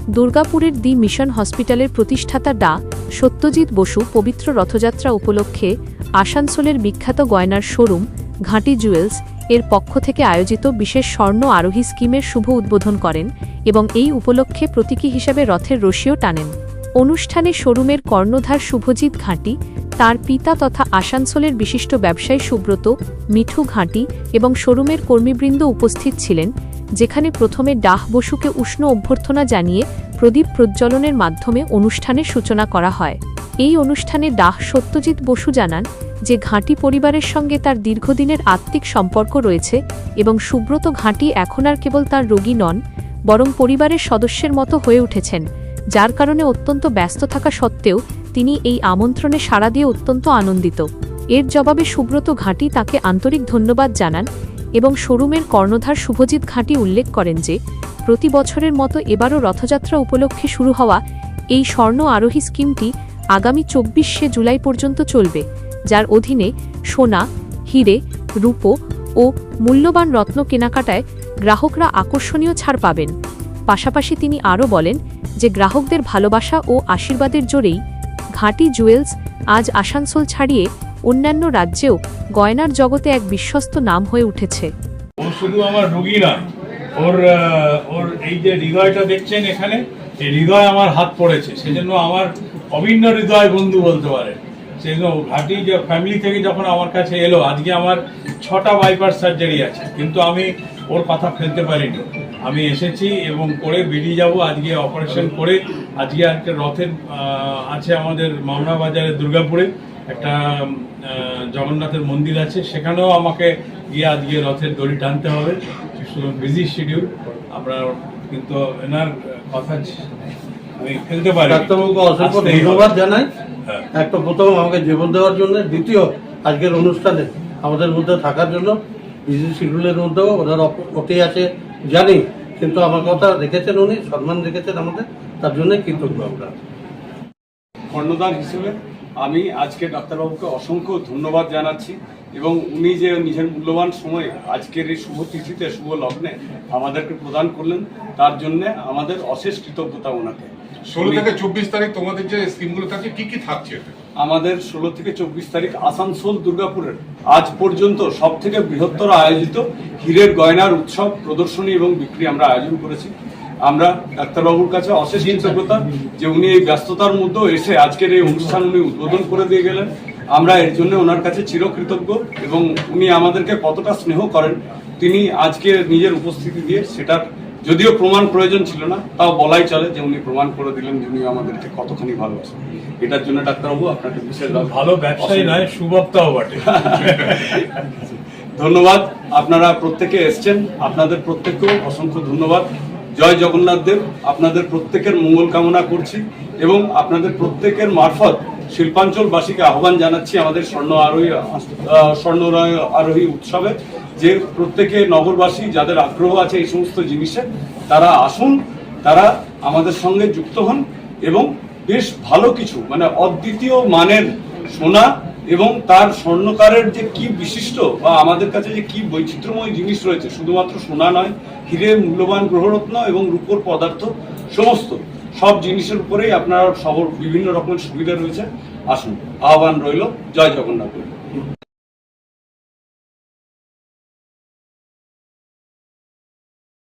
দুর্গাপুরের দি মিশন হসপিটালের প্রতিষ্ঠাতা ডা সত্যজিৎ বসু পবিত্র রথযাত্রা উপলক্ষে আসানসোলের বিখ্যাত গয়নার শোরুম ঘাঁটি জুয়েলস এর পক্ষ থেকে আয়োজিত বিশেষ স্বর্ণ আরোহী স্কিমের শুভ উদ্বোধন করেন এবং এই উপলক্ষে প্রতীকী হিসেবে রথের রশিও টানেন। অনুষ্ঠানে শোরুমের কর্ণধার শুভজিৎ ঘাঁটি, তার পিতা তথা আসানসোলের বিশিষ্ট ব্যবসায়ী সুব্রত মিঠু ঘাঁটি এবং শোরুমের কর্মীবৃন্দ উপস্থিত ছিলেন, যেখানে প্রথমে ডাহ বসুকে উষ্ণ অভ্যর্থনা জানিয়ে প্রদীপ প্রজ্বলনের মাধ্যমে অনুষ্ঠানের সূচনা করা হয়। এই অনুষ্ঠানে ডাহ সত্যজিৎ বসু জানান যে ঘাঁটি পরিবারের সঙ্গে তার দীর্ঘদিনের আত্মিক সম্পর্ক রয়েছে এবং সুব্রত ঘাঁটি এখন আর কেবল তার রোগী নন, বরং পরিবারের সদস্যের মতো হয়ে উঠেছেন, যার কারণে অত্যন্ত ব্যস্ত থাকা সত্ত্বেও তিনি এই আমন্ত্রণে সাড়া দিয়ে অত্যন্ত আনন্দিত। এর জবাবে সুব্রত ঘাঁটি তাকে আন্তরিক ধন্যবাদ জানান এবং শোরুমের কর্ণধার শুভজিৎ ঘাঁটি উল্লেখ করেন যে প্রতি বছরের মতো এবারও রথযাত্রা উপলক্ষে শুরু হওয়া এই স্বর্ণ আরোহী স্কিমটি আগামী 24শে জুলাই পর্যন্ত চলবে, যার অধীনে সোনা, হিরে, রূপো ও মূল্যবান রত্ন কেনাকাটায় গ্রাহকরা আকর্ষণীয় ছাড় পাবেন। পাশাপাশি তিনি আরও বলেন যে গ্রাহকদের ভালোবাসা ও আশীর্বাদের জোরেই ঘাঁটি জুয়েলস আজ আসানসোল ছাড়িয়ে অন্যান্য রাজ্যেও গয়নার জগতে এক বিশ্বস্ত নাম হয়ে উঠেছে। ও শুধু আমার রোগী নয়, ওর এই যে হৃদয়টা দেখছেন এখানে, এই হৃদয় আমার হাত পড়েছে, সেজন্য আমার অভিন্ন হৃদয় বন্ধু বলতে পারে। সেজন্য ঘাঁটি যে ফ্যামিলি থেকে যখন আমার কাছে এলো, আজকে আমার 6টা বাইপাস সার্জারি আছে, কিন্তু আমি ওর কথা ফেলতে পারিনি। আমি এসেছি এবং করে বেরিয়ে যাব। আজকে অপারেশন করে আজকে একটা রথের আছে আমাদের মামনা বাজারে দুর্গাপুরে একটা জগন্নাথের মন্দির আছে, সেখানেও আমাকে গিয়ে আজকে রথের দড়ি টানতে হবে। বিজি শিডিউল আপনার, কিন্তু এনার কথা আমি ফেলতে পারি। ডাক্তারবাবুকে অসংখ্য ধন্যবাদ জানাই। একটা প্রথম আমাকে জীবন দেওয়ার জন্য, দ্বিতীয় আজকের অনুষ্ঠানে আমাদের মধ্যে থাকার জন্য। বিজি শিডিউলের মধ্যেও ওনার অতি আছে জানি, কিন্তু আমার কথা রেখেছেন উনি, সম্মান রেখেছেন আমাদের, তার জন্যই কৃতজ্ঞ আমরা। কর্ণধার হিসেবে আমি আজকে ডাক্তারবাবুকে অসংখ্য ধন্যবাদ জানাচ্ছি এবং উনি যে নিজের মূল্যবান সময় আজকের এই শুভ তিথিতে, শুভ লগ্নে আমাদেরকে প্রদান করলেন, তার জন্য আমাদের অশেষ কৃতজ্ঞতা ওনাকে। 16 থেকে 24 তারিখ তোমাদের যে স্কিমগুলো থাকছে কি কি থাকছে? আমাদের 16 থেকে 24 তারিখ আসানসোল দুর্গাপুরের আজ পর্যন্ত সব থেকে বৃহত্তর আয়োজিত হীরের গয়নার উৎসব, প্রদর্শনী এবং বিক্রি আমরা আয়োজন করেছি। আমরা ডাক্তারবাবুর কাছে অশেষ কৃতজ্ঞতা যে উনি এই ব্যস্ততার মধ্যেও এসে আজকের এই অনুষ্ঠান উনি উদ্বোধন করে দিয়ে গেলেন। আমরা এর জন্য ওনার কাছে চিরকৃতজ্ঞ এবং উনি আমাদেরকে কতটা স্নেহ করেন তিনি আজকে নিজের উপস্থিতি দিয়ে সেটার যদিও প্রমাণ প্রয়োজন ছিল না, তাও বলাই চলে যে উনি প্রমাণ করে দিলেন যে উনি আমাদেরকে কতখানি ভালোবাসেন। এটার জন্য ডাক্তারবাবু আপনাকে বিশেষ ভালো ব্যবসায়ী নয়, সুবক্তাও বটে। ধন্যবাদ। আপনারা প্রত্যেকে এসছেন, আপনাদের প্রত্যেককেও অসংখ্য ধন্যবাদ। জয় জগন্নাথ দেব। আপনাদের প্রত্যেকের মঙ্গল কামনা করছি এবং আপনাদের প্রত্যেকের মারফত শিল্পাঞ্চলবাসীকে আহ্বান জানাচ্ছি আমাদের স্বর্ণ আরোহী উৎসবে, যে প্রত্যেকে নগরবাসী যাদের আগ্রহ আছে এই সমস্ত জিনিসে, তারা আসুন, তারা আমাদের সঙ্গে যুক্ত হন এবং বেশ ভালো কিছু মানে অদ্বিতীয় মানের সোনা এবং তার স্বর্ণকারের যে কি বিশিষ্ট বা আমাদের কাছে যে কি বৈচিত্র্যময় জিনিস রয়েছে, শুধুমাত্র সোনা নয়, হিরে, মূল্যবান গ্রহরত্ন এবং রূপোর পদার্থ, সমস্ত সব জিনিসের উপরেই আপনার বিভিন্ন রকমের সুবিধা রয়েছে। আসুন, আহ্বান রইল। জয় জগন্নাথ।